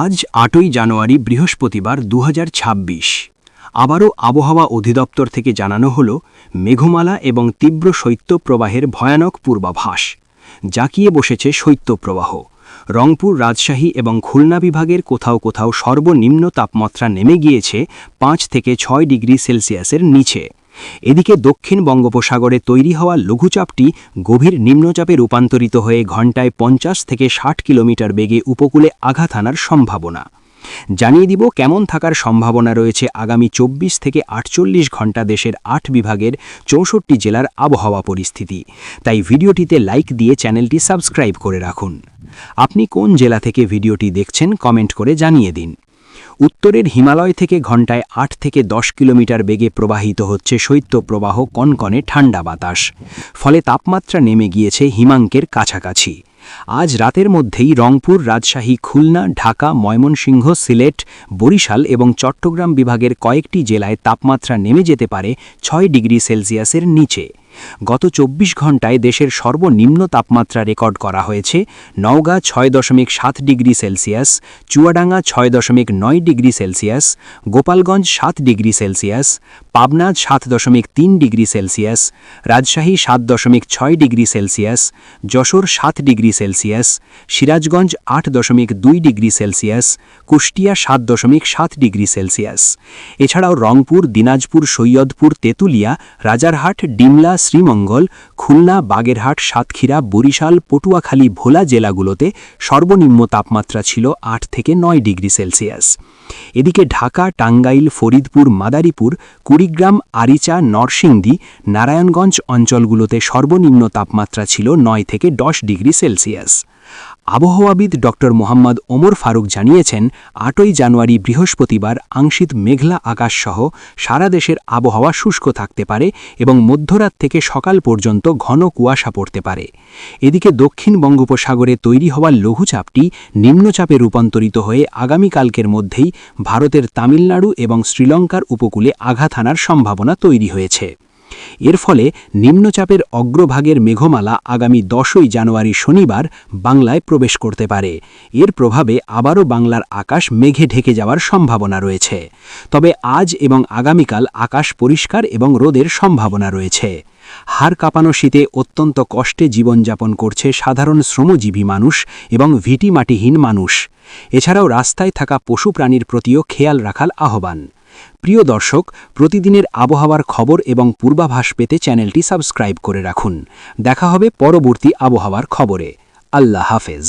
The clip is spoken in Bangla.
আজ ৮ই জানুয়ারি বৃহস্পতিবার ২০২৬। আবারও আবহাওয়া অধিদপ্তর থেকে জানানো হল মেঘমালা এবং তীব্র শৈত্যপ্রবাহের ভয়ানক পূর্বাভাস। জাঁকিয়ে বসেছে শৈত্যপ্রবাহ। রংপুর, রাজশাহী এবং খুলনা বিভাগের কোথাও কোথাও সর্বনিম্ন তাপমাত্রা নেমে গিয়েছে ৫ থেকে ৬ ডিগ্রি সেলসিয়াসের নিচে। এদিকে দক্ষিণ বঙ্গোপসাগরে তৈরি হওয়া লঘুচাপটি গভীর নিম্নচাপে রূপান্তরিত হয়ে ঘণ্টায় ৫০ থেকে ৬০ কিলোমিটার বেগে উপকূলে আঘাত হানার সম্ভাবনা। জানিয়ে দিব কেমন থাকার সম্ভাবনা রয়েছে আগামী ২৪ থেকে ৪৮ ঘণ্টা দেশের ৮ বিভাগের ৬৪ জেলার আবহাওয়া পরিস্থিতি। তাই ভিডিওটিতে লাইক দিয়ে চ্যানেলটি সাবস্ক্রাইব করে রাখুন। আপনি কোন জেলা থেকে ভিডিওটি দেখছেন কমেন্ট করে জানিয়ে দিন। উত্তরের হিমালয় থেকে ঘণ্টায় ৮ থেকে ১০ কিলোমিটার বেগে প্রবাহিত হচ্ছে শৈত্যপ্রবাহ কনকনে ঠান্ডা বাতাস। ফলে তাপমাত্রা নেমে গিয়েছে হিমাঙ্কের কাছাকাছি। আজ রাতের মধ্যেই রংপুর, রাজশাহী, খুলনা, ঢাকা, ময়মনসিংহ, সিলেট, বরিশাল এবং চট্টগ্রাম বিভাগের কয়েকটি জেলায় তাপমাত্রা নেমে যেতে পারে ৬ ডিগ্রি সেলসিয়াসের নিচে। গত ২৪ ঘণ্টায় দেশের সর্বনিম্ন তাপমাত্রা রেকর্ড করা হয়েছে Naogaon ৬.৭ degree Celsius, Chuadanga ৬.৯ degree Celsius, Gopalganj ৭ degree Celsius, Pabna ৭.৩ degree Celsius, Rajshahi ৭.৬ degree Celsius, Jessore ৭ degree Celsius, Sirajganj ৮.২ degree Celsius, Kushtia ৭.৭ degree Celsius. এছাড়াও রংপুর, দিনাজপুর, সৈয়দপুর, তেঁতুলিয়া, রাজারহাট, ডিমলা, শ্রীমঙ্গল, খুলনা, বাগেরহাট, সাতক্ষীরা, বরিশাল, পটুয়াখালী, ভোলা জেলাগুলোতে সর্বনিম্ন তাপমাত্রা ছিল ৮ থেকে ৯ ডিগ্রি সেলসিয়াস। এদিকে ঢাকা, টাঙ্গাইল, ফরিদপুর, মাদারীপুর, কুড়িগ্রাম, আরিচা, নরসিংদী, নারায়ণগঞ্জ অঞ্চলগুলোতে সর্বনিম্ন তাপমাত্রা ছিল ৯ থেকে ১০ ডিগ্রি সেলসিয়াস। আবহাওয়াবিদ ড. মোহাম্মদ ওমর ফারুক জানিয়েছেন, ৮ই জানুয়ারি বৃহস্পতিবার আংশিক মেঘলা আকাশসহ সারা দেশের আবহাওয়া শুষ্ক থাকতে পারে এবং মধ্যরাত থেকে সকাল পর্যন্ত ঘন কুয়াশা পড়তে পারে। এদিকে দক্ষিণ বঙ্গোপসাগরে তৈরি হওয়া লঘুচাপটি নিম্নচাপে রূপান্তরিত হয়ে আগামীকালকের মধ্যেই ভারতের তামিলনাড়ু এবং শ্রীলঙ্কার উপকূলে আঘাত হানার সম্ভাবনা তৈরি হয়েছে। এর ফলে নিম্নচাপের অগ্রভাগের মেঘমালা আগামী ১০ই জানুয়ারি শনিবার বাংলায় প্রবেশ করতে পারে। এর প্রভাবে আবারও বাংলার আকাশ মেঘে ঢেকে যাওয়ার সম্ভাবনা রয়েছে। তবে আজ এবং আগামীকাল আকাশ পরিষ্কার এবং রোদের সম্ভাবনা রয়েছে। হাড় কাঁপানো শীতে অত্যন্ত কষ্টে জীবনযাপন করছে সাধারণ শ্রমজীবী মানুষ এবং ভিটিমাটিহীন মানুষ। এছাড়াও রাস্তায় থাকা পশু প্রাণীর প্রতিও খেয়াল রাখার আহ্বান। প্রিয় দর্শক, প্রতিদিনের আবহাওয়ার খবর এবং পূর্বাভাস পেতে চ্যানেলটি সাবস্ক্রাইব করে রাখুন। দেখা হবে পরবর্তী আবহাওয়ার খবরে। আল্লাহ হাফেজ।